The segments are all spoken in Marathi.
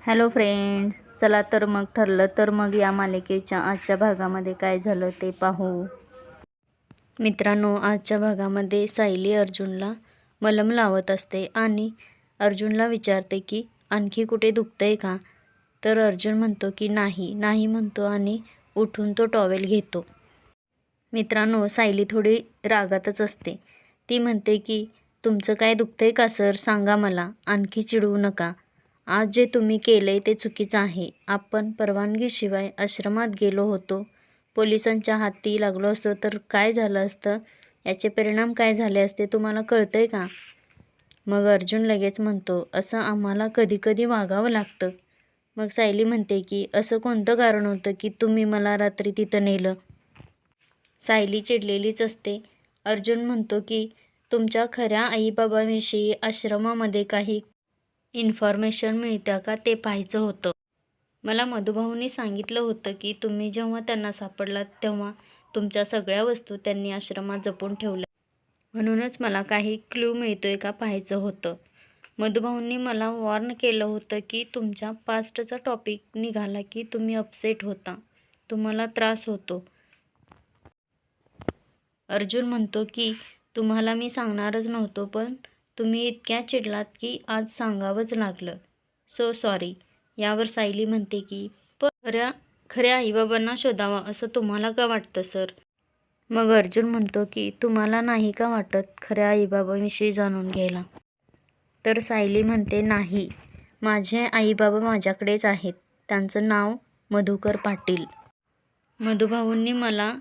हॅलो फ्रेंड्स, चला तर मग ठरलं तर मग या मालिकेच्या आजच्या भागामध्ये काय झालं ते पाहू. मित्रांनो, आजच्या भागामध्ये सायली अर्जुनला मलम लावत असते आणि अर्जुनला विचारते की आणखी कुठे दुखतंय का. तर अर्जुन म्हणतो की नाही नाही म्हणतो आणि उठून तो टॉवेल घेतो. मित्रांनो, सायली थोडी रागातच असते. ती म्हणते की तुमचं काय दुखतंय का सर, सांगा मला, आणखी चिडवू नका. आज जे तुम्ही केलंय ते चुकीचं आहे. आपण परवानगीशिवाय आश्रमात गेलो होतो, पोलिसांच्या हाती लागलो असतो तर काय झालं असतं, याचे परिणाम काय झाले असते तुम्हाला कळतंय का. मग अर्जुन लगेच म्हणतो, असं आम्हाला कधी कधी वागावं लागतं. मग सायली म्हणते की असं कोणतं कारण होतं की तुम्ही मला रात्री तिथं नेलं. सायली चिडलेलीच असते. अर्जुन म्हणतो की तुमच्या खऱ्या आईबाबांविषयी आश्रमामध्ये काही इन्फॉर्मेशन मिळत्या का ते पाहायचं होतं. मला मधुभाऊंनी सांगितलं होतं की तुम्ही जेव्हा त्यांना सापडलात तेव्हा तुमच्या सगळ्या वस्तू त्यांनी आश्रमात जपून ठेवल्या. म्हणूनच मला काही क्लू मिळतोय का पाहायचं होतं. मधुभाऊंनी मला वॉर्न केलं होतं की तुमच्या पास्टचा टॉपिक निघाला की तुम्ही अपसेट होता, तुम्हाला त्रास होतो. अर्जुन म्हणतो की तुम्हाला मी सांगणारच नव्हतो, पण तुम्ही इतक्या चिडलात की आज सांगावंच लागलं. So sorry. यावर सायली म्हणते की पण खऱ्या आईबाबांना शोधावा असं तुम्हाला का वाटतं सर. मग अर्जुन म्हणतो की तुम्हाला नाही का वाटत खऱ्या आईबाबांविषयी जाणून घ्यायला. तर सायली म्हणते नाही, माझे आईबाबा माझ्याकडेच आहेत. त्यांचं नाव मधुकर पाटील. मधुभाऊंनी मला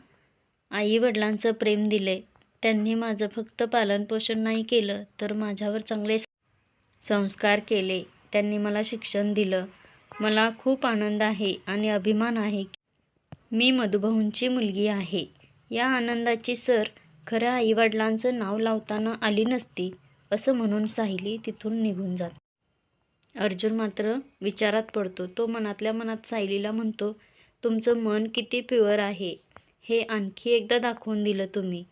आईवडिलांचं प्रेम दिले. त्यांनी माझं फक्त पालनपोषण नाही केलं तर माझ्यावर चांगले संस्कार केले. त्यांनी मला शिक्षण दिलं. मला खूप आनंद आहे आणि अभिमान आहे की मी मधुभाऊंची मुलगी आहे. या आनंदाची सर खऱ्या आईवडिलांचं नाव लावताना आली नसती, असं म्हणून सायली तिथून निघून जाते. अर्जुन मात्र विचारात पडतो. तो मनातल्या मनात सायलीला म्हणतो, तुमचं मन किती प्युअर आहे हे आणखी एकदा दाखवून दिलं तुम्ही.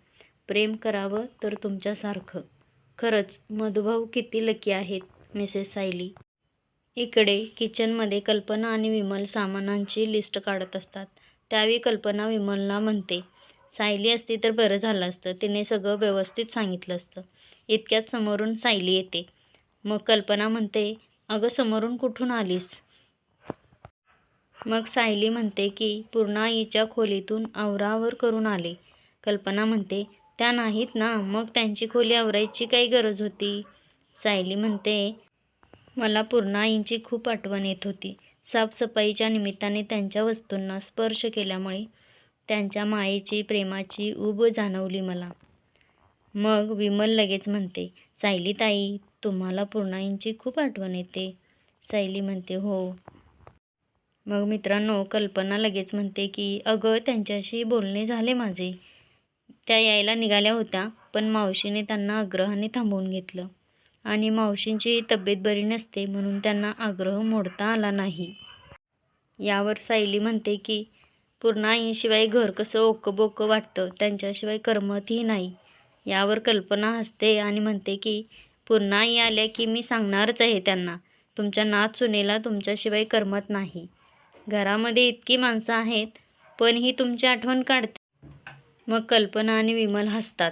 प्रेम करावं तर तुमच्यासारखं. खरंच मधुभाऊ किती लकी आहेत मिसेस सायली. इकडे किचनमध्ये कल्पना आणि विमल सामानांची लिस्ट काढत असतात. त्यावेळी कल्पना विमलला म्हणते, सायली असती तर बरं झालं असतं, तिने सगळं व्यवस्थित सांगितलं असतं. इतक्यात समोरून सायली येते. मग कल्पना म्हणते, अगं समोरून कुठून आलीस. मग सायली म्हणते की पूर्णा आईच्या खोलीतून आवराआवर करून आले. कल्पना म्हणते, त्या नाहीत ना, मग त्यांची खोली आवरायची काही गरज होती. सायली म्हणते, मला पूर्णा आईंची खूप आठवण येत होती. साफसफाईच्या निमित्ताने त्यांच्या वस्तूंना स्पर्श केल्यामुळे त्यांच्या मायेची प्रेमाची ऊब जाणवली मला. मग विमल लगेच म्हणते, सायली ताई, तुम्हाला पूर्णा आईंची खूप आठवण येते. सायली म्हणते, हो. मग मित्रांनो, कल्पना लगेच म्हणते की अगं त्यांच्याशी बोलणे झाले माझे. त्या यायला निघाल्या होत्या, पण मावशीने त्यांना आग्रहाने थांबवून घेतलं आणि मावशींची तब्येत बरी नसते म्हणून त्यांना आग्रह मोडता आला नाही. यावर सायली म्हणते की पूर्णा आईशिवाय घर कसं ओकबोकं वाटतं, त्यांच्याशिवाय करमतही नाही. यावर कल्पना हसते आणि म्हणते की पूर्णा आई आल्या की मी सांगणारच आहे त्यांना, तुमच्या नात सुनेला तुमच्याशिवाय करमत नाही. घरामध्ये इतकी माणसं आहेत पण ही तुमची आठवण काढते. मग कल्पना आणि विमल हसतात.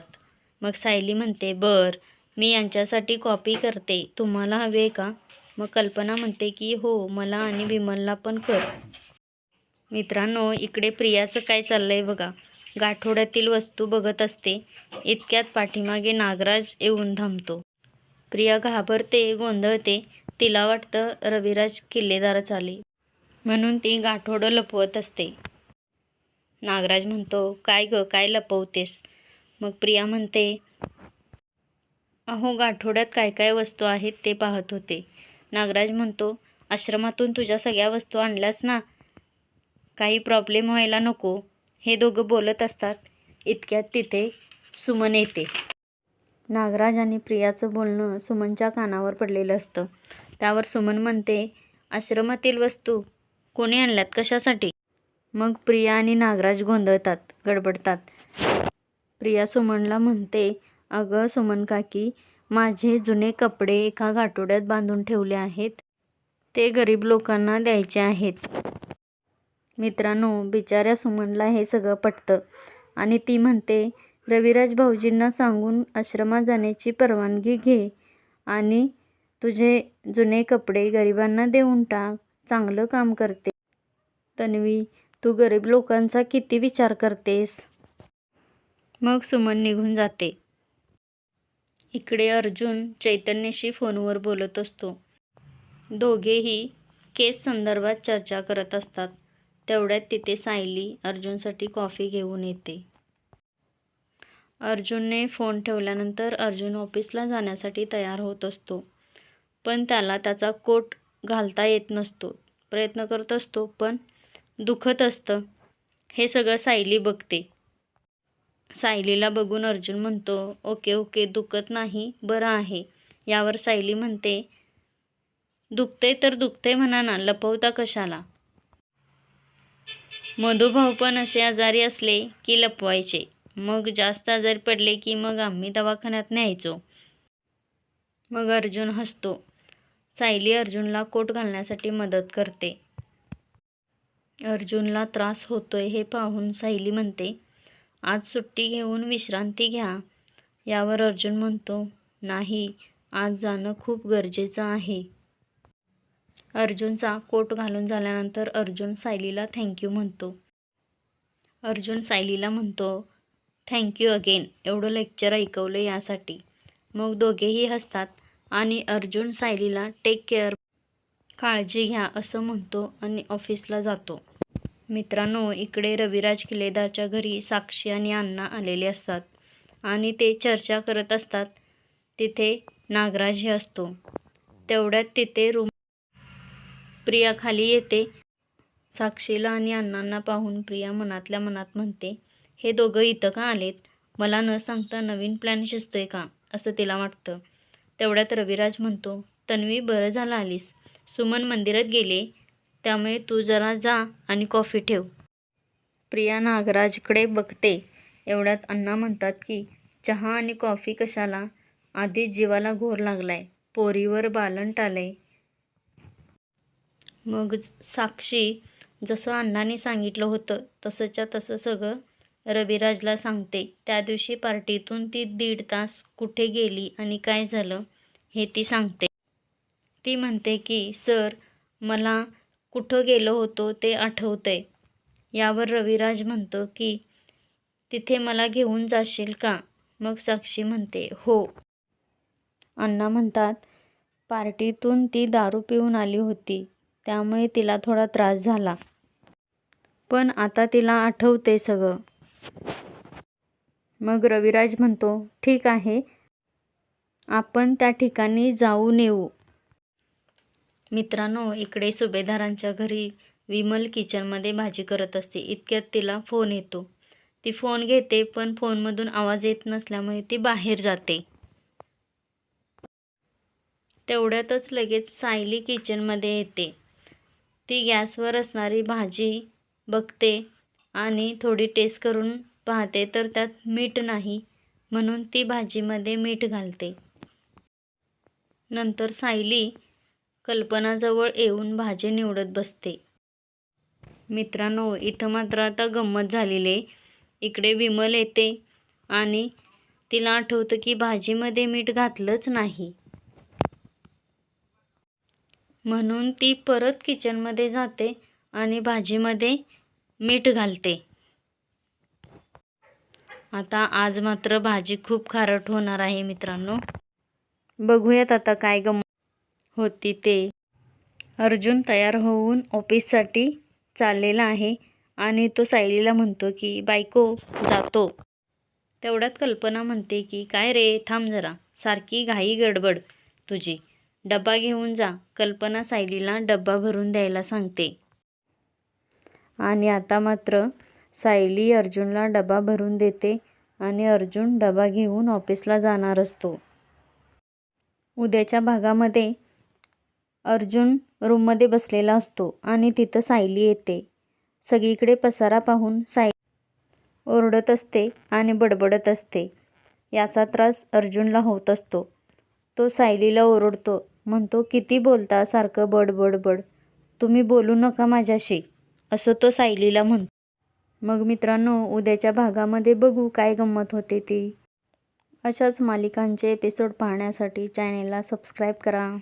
मग सायली म्हणते, बर, मी यांच्यासाठी कॉपी करते, तुम्हाला हवे का. मग कल्पना म्हणते की हो, मला आणि विमलला पण कर. मित्रांनो, इकडे प्रियाचं काय चाललंय बघा. गाठोड्यातील वस्तू बघत असते. इतक्यात पाठीमागे नागराज येऊन थांबतो. प्रिया घाबरते, गोंधळते. तिला वाटतं रविराज किल्लेदारच आले म्हणून ती गाठोडं लपवत असते. नागराज म्हणतो, काय ग, काय लपवतेस. मग प्रिया म्हणते, अहो गाठोड्यात काय काय वस्तू आहेत ते पाहत होते. नागराज म्हणतो, आश्रमातून तुझ्या सगळ्या वस्तू आणल्यास ना, काही प्रॉब्लेम व्हायला नको. हे दोघं बोलत असतात. इतक्यात तिथे सुमन येते. नागराज आणि प्रियाचं बोलणं सुमनच्या कानावर पडलेलं असतं. त्यावर सुमन म्हणते, आश्रमातील वस्तू कोणी आणल्यात, कशासाठी. मग प्रिया आणि नागराज गोंधळतात, गडबडतात. प्रिया सुमनला म्हणते, अगं सुमन काकी, माझे जुने कपडे एका गाठोड्यात बांधून ठेवले आहेत. ते गरीब लोकांना द्यायचे आहेत. मित्रांनो, बिचाऱ्या सुमनला हे सगळं पटतं आणि ती म्हणते, रविराज भाऊजींना सांगून आश्रमात जाण्याची परवानगी घे आणि तुझे जुने कपडे गरिबांना देऊन टाक. चांगलं काम करते. तन्वी, तू गरीब लोकांचा किती विचार करतेस. मग सुमन निघून जाते. इकडे अर्जुन चैतन्यशी फोनवर बोलत असतो. दोघेही केस संदर्भात चर्चा करत असतात. तेवढ्यात तिथे सायली अर्जुनसाठी कॉफी घेऊन येते. अर्जुनने फोन ठेवल्यानंतर अर्जुन ऑफिसला जाण्यासाठी तयार होत असतो. पण त्याला त्याचा कोट घालता येत नसतो. प्रयत्न करत असतो पण दुखत असतं. हे सगळं सायली बघते. सायलीला बघून अर्जुन म्हणतो, ओके ओके, दुखत नाही, बरं आहे. यावर सायली म्हणते, दुखते तर दुखते म्हणा ना, लपवता कशाला. मधुभाऊ पण असे आजारी असले की लपवायचे. मग जास्त आजारी पडले की मग आम्ही दवाखान्यात न्यायचो. मग अर्जुन हसतो. सायली अर्जुनला कोट घालण्यासाठी मदत करते. अर्जुनला त्रास होतोय हे पाहून सायली म्हणते, आज सुट्टी घेऊन विश्रांती घ्या. यावर अर्जुन म्हणतो, नाही, आज जाणं खूप गरजेचं आहे. अर्जुनचा कोट घालून झाल्यानंतर अर्जुन सायलीला थँक्यू म्हणतो. अर्जुन सायलीला म्हणतो, थँक्यू अगेन, एवढं लेक्चर ऐकवलं यासाठी. मग दोघेही हसतात आणि अर्जुन सायलीला टेक केअर, काळजी घ्या असं म्हणतो आणि ऑफिसला जातो. मित्रांनो, इकडे रविराज किल्लेदारच्या घरी साक्षी आणि अण्णा आलेले असतात आणि ते चर्चा करत असतात. तिथे नागराजही असतो. तेवढ्यात तिथे प्रिया खाली येते. साक्षीला आणि अण्णांना पाहून प्रिया मनातल्या मनात म्हणते, हे दोघं इथं का आलेत. मला न सांगता नवीन प्लॅन शिजतोय का, असं तिला वाटतं. तेवढ्यात रविराज म्हणतो, तन्वी, बरं झालं आलीस. सुमन मंदिरात गेले, त्यामुळे तू जरा जा आणि कॉफी ठेव. प्रिया नागराजकडे बघते. एवढ्यात अण्णा म्हणतात की चहा आणि कॉफी कशाला, आधीच जीवाला घोर लागलाय, पोरीवर बालंट आलंय. मग साक्षी जसं अण्णांनी सांगितलं होतं तसंच्या तसं सगळं रविराजला सांगते. त्या दिवशी पार्टीतून ती 1.5 तास कुठे गेली आणि काय झालं हे ती सांगते. ती म्हणते की सर, मला कुठं गेलो होतो ते आठवतंय. यावर रविराज म्हणतो की तिथे मला घेऊन जाशील का. मग साक्षी म्हणते, हो. अण्णा म्हणतात, पार्टीतून ती दारू पिऊन आली होती, त्यामुळे तिला थोडा त्रास झाला. पण आता तिला आठवते सगळं. मग रविराज म्हणतो, ठीक आहे, आपण त्या ठिकाणी जाऊन येऊ. मित्रांनो, इकडे सुभेदारांच्या घरी विमल किचनमध्ये भाजी करत असते. इतक्यात तिला फोन येतो. ती फोन घेते पण फोनमधून आवाज येत नसल्यामुळे ती बाहेर जाते. तेवढ्यातच लगेच सायली किचनमध्ये येते. ती गॅसवर असणारी भाजी बघते आणि थोडी टेस्ट करून पाहते तर त्यात मीठ नाही, म्हणून ती भाजीमध्ये मीठ घालते. नंतर सायली कल्पनाजवळ येऊन भाजी निवडत बसते. मित्रांनो, इथं मात्र आता गंमत झालेली आहे. इकडे विमल येते आणि तिला आठवतं की भाजीमध्ये मीठ घातलंच नाही. म्हणून ती परत किचनमध्ये जाते आणि भाजीमध्ये मीठ घालते. आता आज मात्र भाजी खूप खारट होणार आहे मित्रांनो. बघूयात आता काय गंमत होती ते. अर्जुन तयार होऊन ऑफिससाठी चाललेला आहे आणि तो सायलीला म्हणतो की बायको, जातो. तेवढ्यात कल्पना म्हणते की काय रे, थांब जरा, सारखी घाई गडबड तुझी, डबा घेऊन जा. कल्पना सायलीला डबा भरून द्यायला सांगते. आणि आता मात्र सायली अर्जुनला डबा भरून देते आणि अर्जुन डबा घेऊन ऑफिसला जाणार असतो. उद्याच्या भागामध्ये अर्जुन रूममध्ये बसलेला असतो आणि तिथं सायली येते. सगळीकडे पसारा पाहून सायली ओरडत असते आणि बडबडत असते. याचा त्रास अर्जुनला होत असतो. तो सायलीला ओरडतो, म्हणतो, किती बोलता सारखं बड. तुम्ही बोलू नका माझ्याशी, असं तो सायलीला म्हणतो. मग मित्रांनो, उद्याच्या भागामध्ये बघू काय गंमत होते ती. अशाच मालिकांचे एपिसोड पाहण्यासाठी चॅनेलला सबस्क्राईब करा.